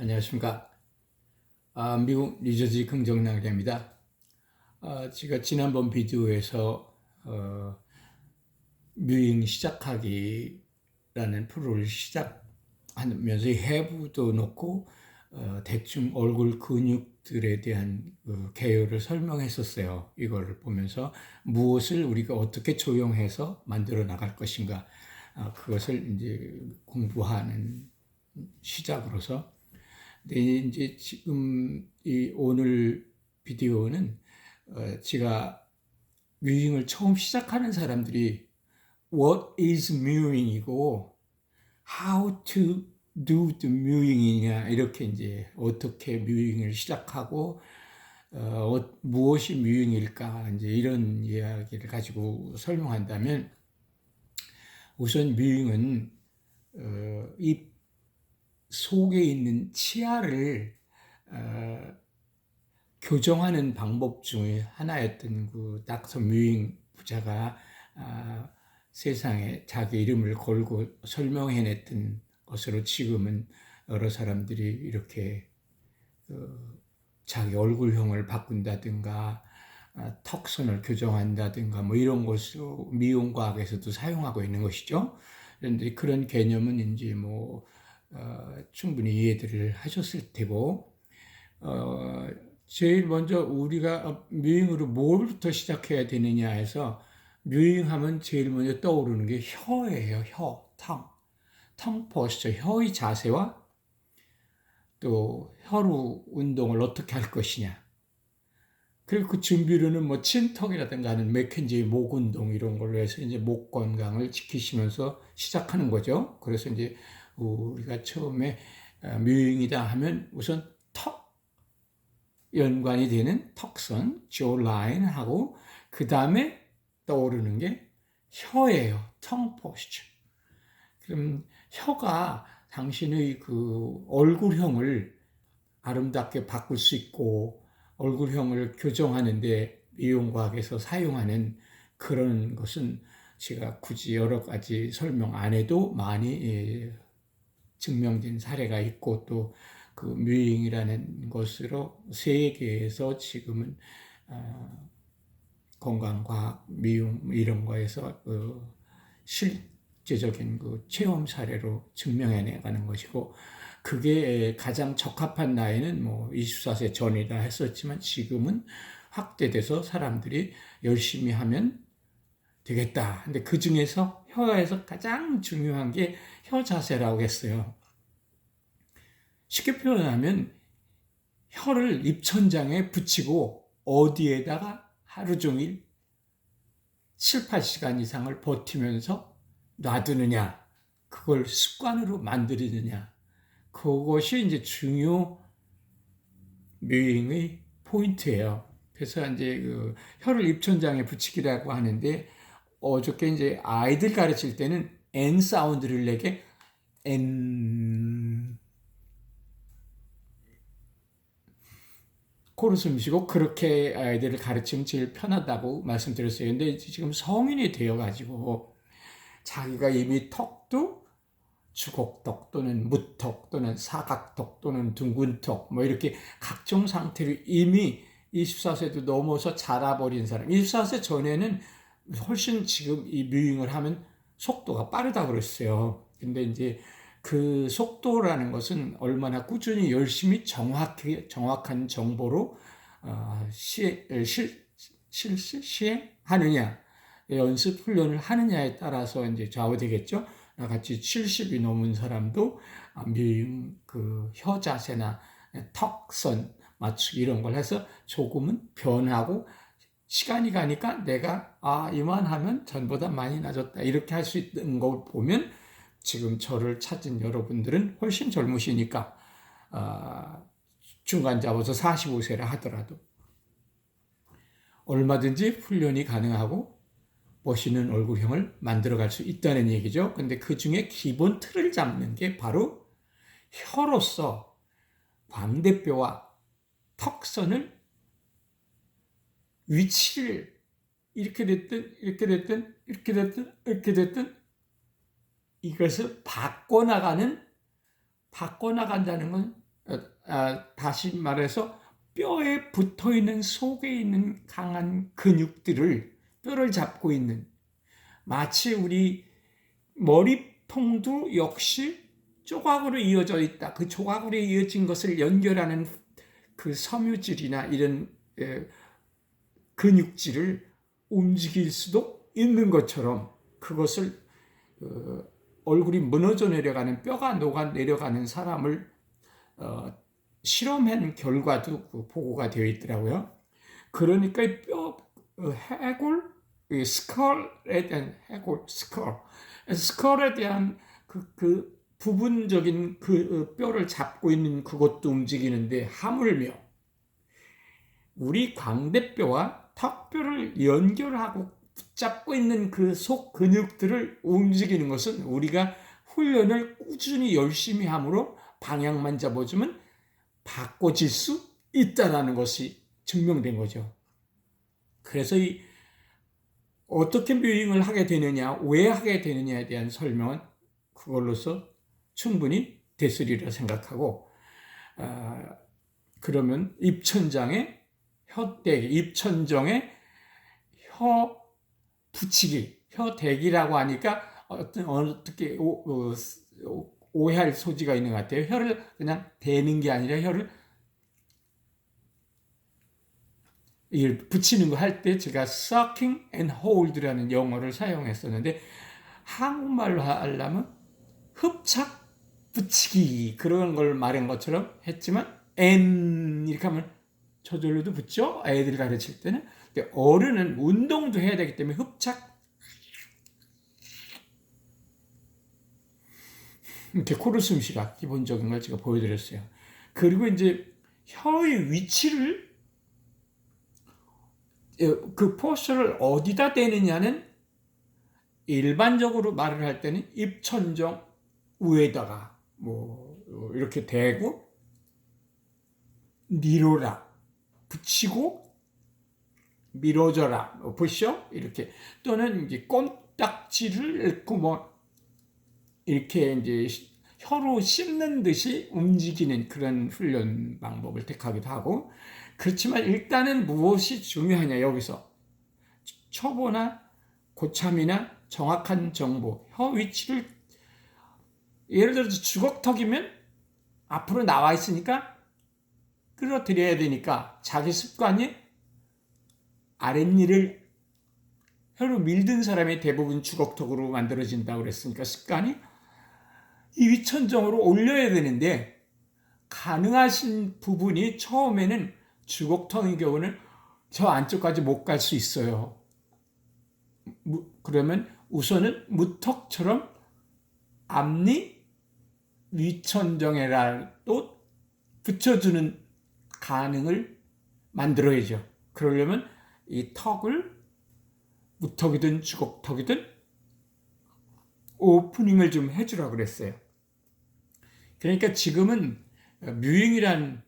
안녕하십니까. 미국 뉴저지 긍정낭자입니다. 제가 지난번 비디오에서 뮤잉 시작하기라는 프로를 시작하면서 해부도 놓고 대충 얼굴 근육들에 대한 개요를 설명했었어요. 이거를 보면서 무엇을 우리가 어떻게 조용해서 만들어 나갈 것인가, 그것을 이제 공부하는 시작으로서. 근데 이제 지금 이 오늘 비디오는 제가 뮤잉을 처음 시작하는 사람들이 What is 뮤잉이고 How to do the 뮤잉이냐, 이렇게 이제 어떻게 뮤잉을 시작하고 무엇이 뮤잉일까, 이제 이런 이야기를 가지고 설명한다면, 우선 뮤잉은 이 속에 있는 치아를 교정하는 방법 중에 하나였던 그 닥터 뮤잉 부자가 세상에 자기 이름을 걸고 설명해냈던 것으로, 지금은 여러 사람들이 이렇게 자기 얼굴형을 바꾼다든가 턱선을 교정한다든가 뭐 이런 것으로 미용과학에서도 사용하고 있는 것이죠. 그런데 그런 개념은 이제 뭐 충분히 이해들을 하셨을 테고, 제일 먼저 우리가 뮤잉으로 뭘부터 시작해야 되느냐 해서, 뮤잉하면 제일 먼저 떠오르는 게 혀예요. 텅 포스처, 혀의 자세와 또 혀로 운동을 어떻게 할 것이냐. 그리고 그 준비로는 뭐 침턱이라든가 하는 맥켄지의 목 운동 이런 걸로 해서 이제 목 건강을 지키시면서 시작하는 거죠. 그래서 이제 우리가 처음에 뮤잉이다 하면 우선 턱 연관이 되는 턱선, jawline하고 그 다음에 떠오르는 게 혀예요. tongue posture. 그럼 혀가 당신의 그 얼굴형을 아름답게 바꿀 수 있고, 얼굴형을 교정하는데 미용과학에서 사용하는 그런 것은 제가 굳이 여러 가지 설명 안 해도 많이 증명된 사례가 있고, 또 그 뮤잉이라는 것으로 세계에서 지금은 건강과학, 미용 이런 거에서 실제적인 그 체험 사례로 증명해 나가는 것이고, 그게 가장 적합한 나이는 뭐 24세 전이다 했었지만, 지금은 확대돼서 사람들이 열심히 하면 되겠다. 근데 그 중에서 혀에서 가장 중요한 게 혀 자세라고 했어요. 쉽게 표현하면 혀를 입천장에 붙이고 어디에다가 하루 종일 7, 8시간 이상을 버티면서 놔두느냐, 그걸 습관으로 만들느냐, 그것이 이제 중요 뮤잉의 포인트예요. 그래서 이제 그 혀를 입천장에 붙이기라고 하는데, 어저께 이제 아이들 가르칠 때는 N 사운드를 내게 N 코를 숨쉬고 그렇게 아이들을 가르치면 제일 편하다고 말씀드렸어요. 근데 지금 성인이 되어가지고 자기가 이미 턱도 주걱턱 또는 무턱 또는 사각턱 또는 둥근턱 뭐 이렇게 각종 상태를 이미 24세도 넘어서 자라버린 사람, 24세 전에는 훨씬 지금 이 뮤잉을 하면 속도가 빠르다 그랬어요. 근데 이제 그 속도라는 것은 얼마나 꾸준히 열심히 정확한 정보로 시행하느냐, 연습 훈련을 하느냐에 따라서 이제 좌우되겠죠. 나같이 70이 넘은 사람도 뮤잉 그 혀 자세나 턱선 맞추기 이런 걸 해서 조금은 변하고, 시간이 가니까 내가 이만하면 전보다 많이 나아졌다 이렇게 할 수 있는 걸 보면, 지금 저를 찾은 여러분들은 훨씬 젊으시니까 중간 잡아서 45세라 하더라도 얼마든지 훈련이 가능하고 멋있는 얼굴형을 만들어갈 수 있다는 얘기죠. 근데 그 중에 기본 틀을 잡는 게 바로 혀로서 광대뼈와 턱선을 위치를 이렇게 됐든 이렇게 됐든 이렇게 됐든 이렇게 됐든 이것을 바꿔나간다는 건 다시 말해서 뼈에 붙어 있는 속에 있는 강한 근육들을 뼈를 잡고 있는 마치 우리 머리통도 역시 조각으로 이어져 있다. 그 조각으로 이어진 것을 연결하는 그 섬유질이나 이런 근육질을 움직일 수도 있는 것처럼 그것을 얼굴이 무너져 내려가는 뼈가 녹아 내려가는 사람을 실험한 결과도 보고가 되어 있더라고요. 그러니까 뼈 해골 스컬에 대한 해골 스컬에 대한 그 부분적인 그 뼈를 잡고 있는 그것도 움직이는데 하물며 우리 광대뼈와 턱뼈를 연결하고 붙잡고 있는 그 속 근육들을 움직이는 것은 우리가 훈련을 꾸준히 열심히 함으로 방향만 잡아주면 바꿔질 수 있다는 것이 증명된 거죠. 그래서 어떻게 묘잉을 하게 되느냐, 왜 하게 되느냐에 대한 설명은 그걸로서 충분히 됐으리라 생각하고, 그러면 입천장에 혀대기, 입천정에 혀 붙이기, 혀대기라고 하니까 어떻게 오해할 소지가 있는 것 같아요. 혀를 그냥 대는 게 아니라 혀를 붙이는 거 할 때 제가 sucking and hold라는 영어를 사용했었는데 한국말로 하려면 흡착 붙이기 그런 걸 말한 것처럼 했지만 and 이렇게 하면 저절로도 붙죠. 애들 가르칠 때는. 근데 어른은 운동도 해야 되기 때문에 흡착 이렇게 코를 숨쉬라 기본적인 걸 제가 보여드렸어요. 그리고 이제 혀의 위치를 그 포스처를 어디다 대느냐는 일반적으로 말을 할 때는 입천정 위에다가 뭐 이렇게 대고 밀어라 붙이고 밀어줘라 보시죠 이렇게 또는 이제 껌딱지를 읽고 뭐 이렇게 이제 혀로 씹는 듯이 움직이는 그런 훈련 방법을 택하기도 하고 그렇지만 일단은 무엇이 중요하냐 여기서 초보나 고참이나 정확한 정보 혀 위치를 예를 들어서 주걱턱이면 앞으로 나와 있으니까 끌어들여야 되니까 자기 습관이 아랫니를 혀로 밀든 사람이 대부분 주걱턱으로 만들어진다고 그랬으니까 습관이 이 위천정으로 올려야 되는데 가능하신 부분이 처음에는 주걱턱의 경우는 저 안쪽까지 못 갈 수 있어요. 그러면 우선은 무턱처럼 앞니 위천정에라도 붙여주는 가능을 만들어야죠. 그러려면 이 턱을 무턱이든 주걱턱이든 오프닝을 좀 해주라고 그랬어요. 그러니까 지금은 뮤잉이란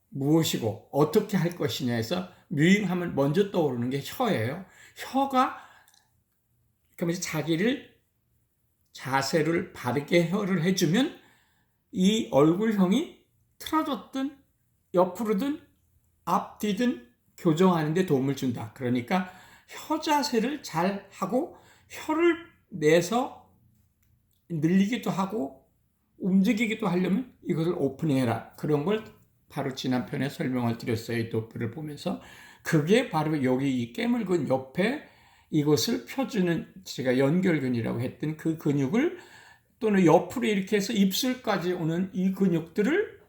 무엇이고 어떻게 할 것이냐 해서 뮤잉하면 먼저 떠오르는 게 혀예요. 혀가 그러면 자기를 자세를 바르게 혀를 해주면 이 얼굴형이 틀어졌든 옆으로든 앞뒤든 교정하는 데 도움을 준다. 그러니까 혀 자세를 잘 하고 혀를 내서 늘리기도 하고 움직이기도 하려면 이것을 오프닝해라. 그런 걸 바로 지난 편에 설명을 드렸어요. 이 도표를 보면서. 그게 바로 여기 이 깨물근 옆에 이것을 펴주는 제가 연결근이라고 했던 그 근육을 또는 옆으로 이렇게 해서 입술까지 오는 이 근육들을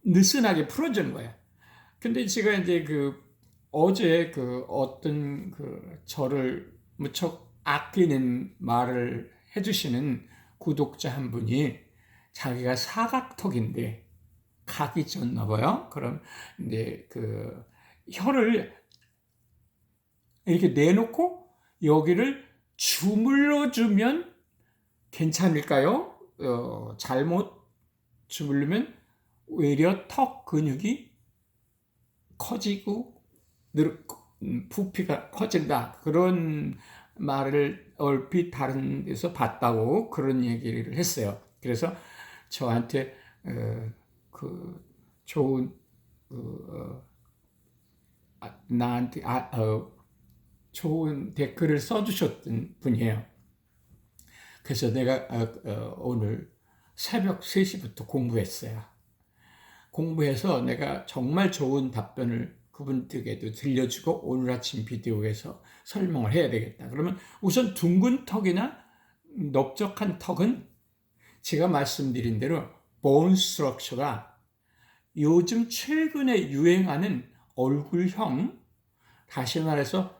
느슨하게 풀어주는 거야. 근데 제가 이제 어제 어떤 저를 무척 아끼는 말을 해주시는 구독자 한 분이 자기가 사각턱인데 각이 졌나 봐요. 그럼 이제 혀를 이렇게 내놓고 여기를 주물러 주면 괜찮을까요? 잘못 주물르면 오히려 턱 근육이 커지고 부피가 커진다. 그런 말을 얼핏 다른 데서 봤다고 그런 얘기를 했어요. 그래서 저한테 그 좋은 나한테 좋은 댓글을 써주셨던 분이에요. 그래서 내가 오늘 새벽 3시부터 공부했어요. 공부해서 내가 정말 좋은 답변을 그분들에게도 들려주고 오늘 아침 비디오에서 설명을 해야 되겠다. 그러면 우선 둥근 턱이나 넓적한 턱은 제가 말씀드린 대로 bone structure가 요즘 최근에 유행하는 얼굴형, 다시 말해서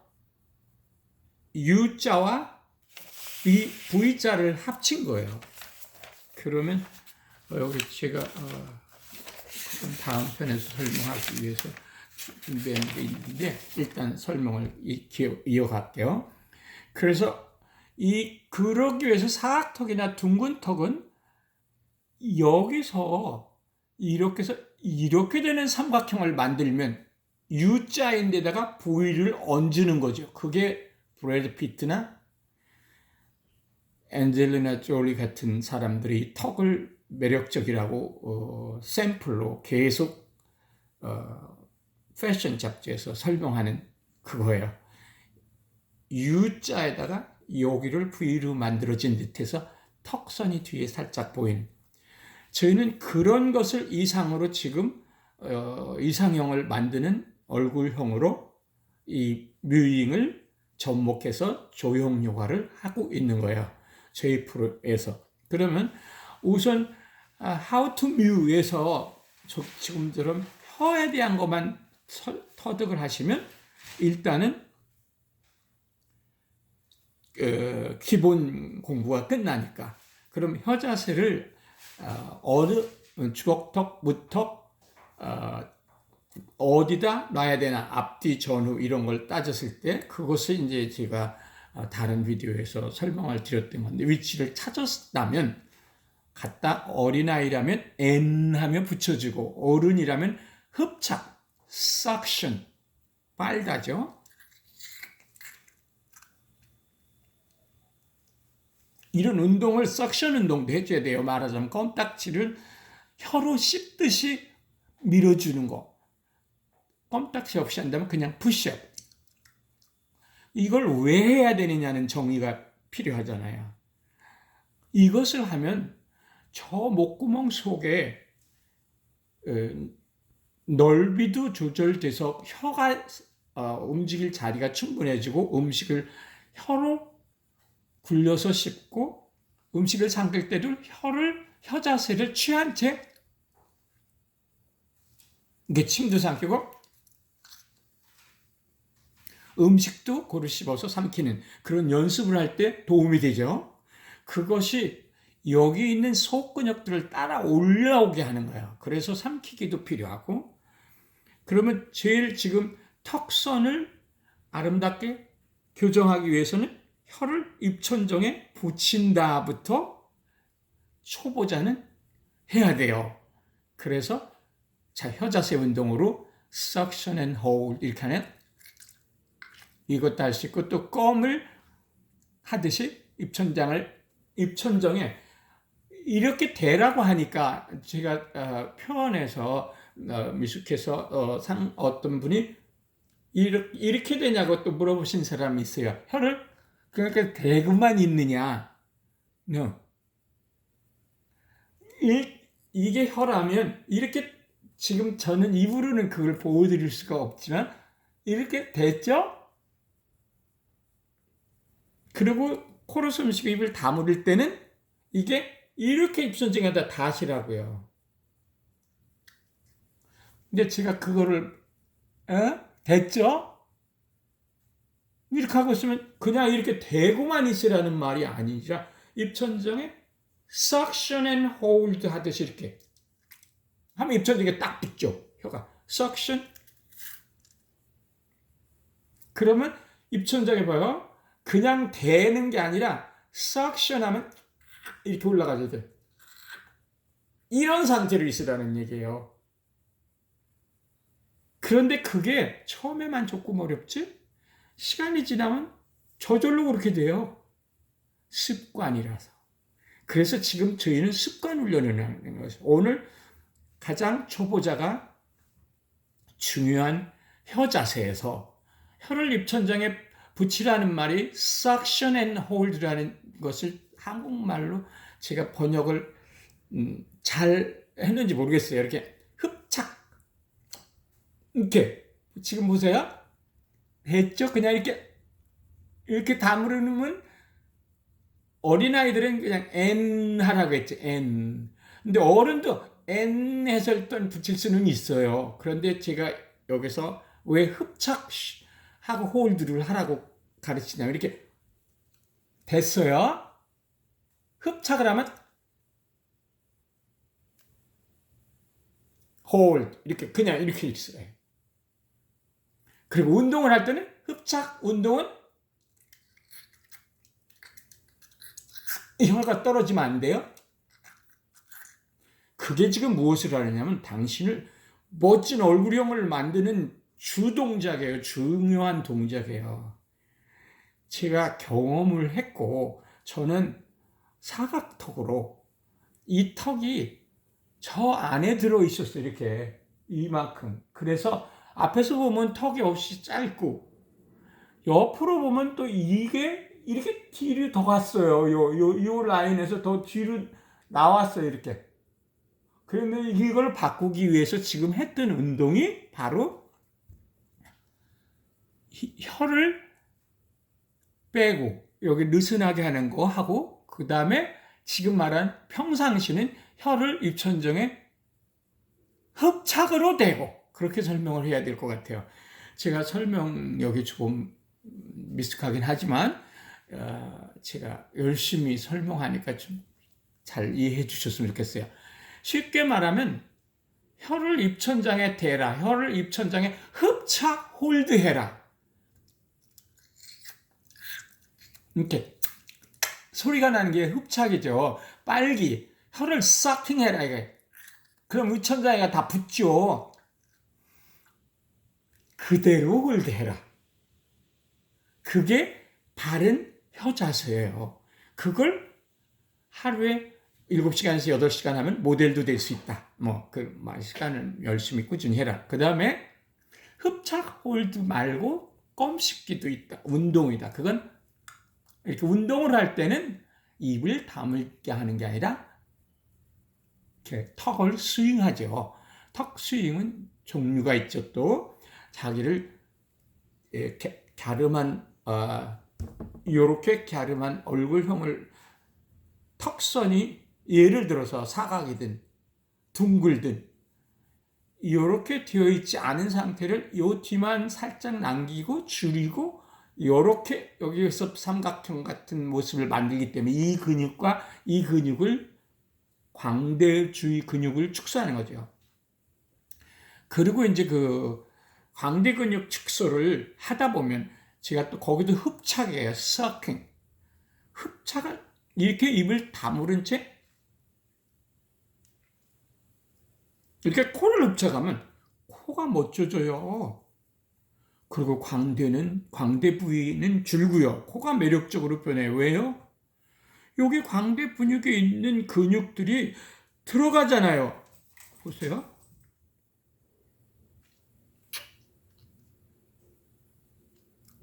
U자와 V자를 합친 거예요. 그러면 여기 제가 다음 편에서 설명하기 위해서 준비한 게 있는데 일단 설명을 이어갈게요. 그래서 그러기 위해서 사각턱이나 둥근 턱은 여기서 이렇게 해서 이렇게 되는 삼각형을 만들면 U자인데다가 V를 얹는 거죠. 그게 브래드 피트나 앤젤리나 졸리 같은 사람들이 턱을 매력적이라고 샘플로 계속 패션 잡지에서 설명하는 그거예요. U자에다가 여기를 V로 만들어진 듯해서 턱선이 뒤에 살짝 보이는. 저희는 그런 것을 이상으로 지금 이상형을 만드는 얼굴형으로 이 뮤잉을 접목해서 조형 요가를 하고 있는 거예요. 저희 프로에서. 그러면 우선 How to Mew에서 지금처럼 혀에 대한 것만 터득을 하시면 일단은 기본 공부가 끝나니까. 그럼 혀 자세를 어느 주걱턱, 무턱 어디다 놔야 되나, 앞뒤, 전후 이런 걸 따졌을 때 그것을 이제 제가 다른 비디오에서 설명을 드렸던 건데 위치를 찾았다면 갖다 어린아이라면 N 하면 붙여주고 어른이라면 흡착, suction, 빨다죠. 이런 운동을 석션 운동도 해줘야 돼요. 말하자면 껌딱지를 혀로 씹듯이 밀어주는 거. 껌딱지 없이 한다면 그냥 푸시업. 이걸 왜 해야 되느냐는 정의가 필요하잖아요. 이것을 하면 저 목구멍 속에 넓이도 조절돼서 혀가 움직일 자리가 충분해지고 음식을 혀로 굴려서 씹고 음식을 삼킬 때도 혀 자세를 취한 채 이게 침도 삼키고 음식도 고루 씹어서 삼키는 그런 연습을 할 때 도움이 되죠. 그것이 여기 있는 속근육들을 따라 올라오게 하는 거예요. 그래서 삼키기도 필요하고 그러면 제일 지금 턱선을 아름답게 교정하기 위해서는 혀를 입천정에 붙인다부터 초보자는 해야 돼요. 그래서 혀 자세 운동으로 suction and hold 이렇게 하면 이것도 할 수 있고 또 껌을 하듯이 입천정에 이렇게 대라고 하니까 제가 표현해서 미숙해서 어떤 분이 이렇게 되냐고 또 물어보신 사람이 있어요. 혀를 그러니까 대고만 있느냐? No. 이게 혀라면 이렇게 지금 저는 입으로는 그걸 보여드릴 수가 없지만 이렇게 됐죠? 그리고 코로 숨 쉬고 입을 다물을 때는 이게 이렇게 입천정에다 다시라고요. 근데 제가 그거를 됐죠? 이렇게 하고 있으면 그냥 이렇게 대고만 있으라는 말이 아니라 입천정에 suction and hold 하듯이 이렇게 하면 입천정에 딱 붙죠. 혀가 suction. 그러면 입천정에 봐요. 그냥 대는 게 아니라 suction 하면 이렇게 올라가죠. 이런 상태로 있으라는 얘기예요. 그런데 그게 처음에만 조금 어렵지? 시간이 지나면 저절로 그렇게 돼요. 습관이라서. 그래서 지금 저희는 습관 훈련을 하는 거죠. 오늘 가장 초보자가 중요한 혀 자세에서 혀를 입천장에 붙이라는 말이 suction and hold라는 것을 한국말로 제가 번역을 잘 했는지 모르겠어요. 이렇게 흡착, 이렇게 지금 보세요. 됐죠? 그냥 이렇게 다무르면 어린아이들은 그냥 N 하라고 했죠. N. 근데 어른도 N 해서 일단 붙일 수는 있어요. 그런데 제가 여기서 왜 흡착하고 홀드를 하라고 가르치냐면 이렇게 됐어요. 흡착을 하면 홀드 이렇게 그냥 이렇게 있어요. 그리고 운동을 할 때는 흡착 운동은 혀가 떨어지면 안 돼요. 그게 지금 무엇을 하느냐면 당신을 멋진 얼굴형을 만드는 주동작이에요. 중요한 동작이에요. 제가 경험을 했고 저는 사각턱으로 이 턱이 저 안에 들어 있었어요. 이렇게 이만큼. 그래서 앞에서 보면 턱이 없이 짧고 옆으로 보면 또 이게 이렇게 뒤로 더 갔어요. 요 라인에서 더 뒤로 나왔어요. 이렇게. 그런데 이걸 바꾸기 위해서 지금 했던 운동이 바로 혀를 빼고 여기 느슨하게 하는 거 하고 그 다음에 지금 말한 평상시는 혀를 입천정에 흡착으로 대고 그렇게 설명을 해야 될 것 같아요. 제가 설명력이 조금 미숙하긴 하지만 제가 열심히 설명하니까 좀 잘 이해해 주셨으면 좋겠어요. 쉽게 말하면 혀를 입천장에 대라, 혀를 입천장에 흡착 홀드해라. 이렇게 소리가 나는 게 흡착이죠. 빨기, 혀를 서킹해라 이게. 그럼 입천장에가 다 붙죠. 그대로 홀드해라. 그게 바른 혀 자세예요. 그걸 하루에 7시간에서 8시간 하면 모델도 될 수 있다. 시간을 열심히 꾸준히 해라. 그 다음에 흡착 홀드 말고 껌 씹기도 있다. 운동이다. 그건 이렇게 운동을 할 때는 입을 다물게 하는 게 아니라 이렇게 턱을 스윙하죠. 턱 스윙은 종류가 있죠. 또 자기를 이렇게 이렇게 갸름한 얼굴형을 턱선이 예를 들어서 사각이든 둥글든 이렇게 되어 있지 않은 상태를 요 뒤만 살짝 남기고 줄이고 이렇게 여기에서 삼각형 같은 모습을 만들기 때문에 이 근육과 이 근육을 광대 주위 근육을 축소하는 거죠. 그리고 이제 그 광대 근육 축소를 하다 보면 제가 또 거기도 흡착이에요. 서킹. 흡착을 이렇게 입을 다무른 채 이렇게 코를 흡착하면 코가 멋져져요. 그리고 광대 부위는 줄고요. 코가 매력적으로 변해요. 왜요? 여기 광대 근육에 있는 근육들이 들어가잖아요. 보세요.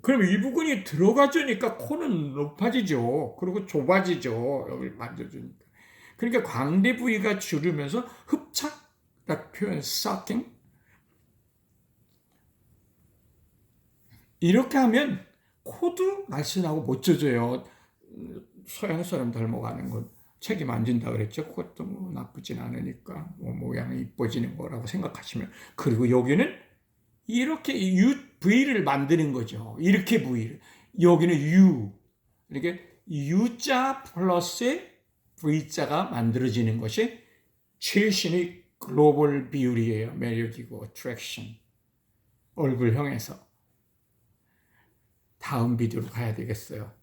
그럼 이 부분이 들어가주니까 코는 높아지죠. 그리고 좁아지죠. 여기 만져주니까. 그러니까 광대 부위가 줄으면서 흡착, 표현, sucking. 이렇게 하면 코도 날씬하고 멋져져요. 서양 사람 닮아가는 건 책임 안 진다 그랬죠. 그것도 나쁘진 않으니까 모양이 이뻐지는 거라고 생각하시면. 그리고 여기는 이렇게 V를 만드는 거죠. 이렇게 V를. 여기는 U. 이렇게 U자 플러스 V자가 만들어지는 것이 최신의 글로벌 비율이에요. 매력이고 attraction. 얼굴형에서. 다음 비디오로 가야 되겠어요.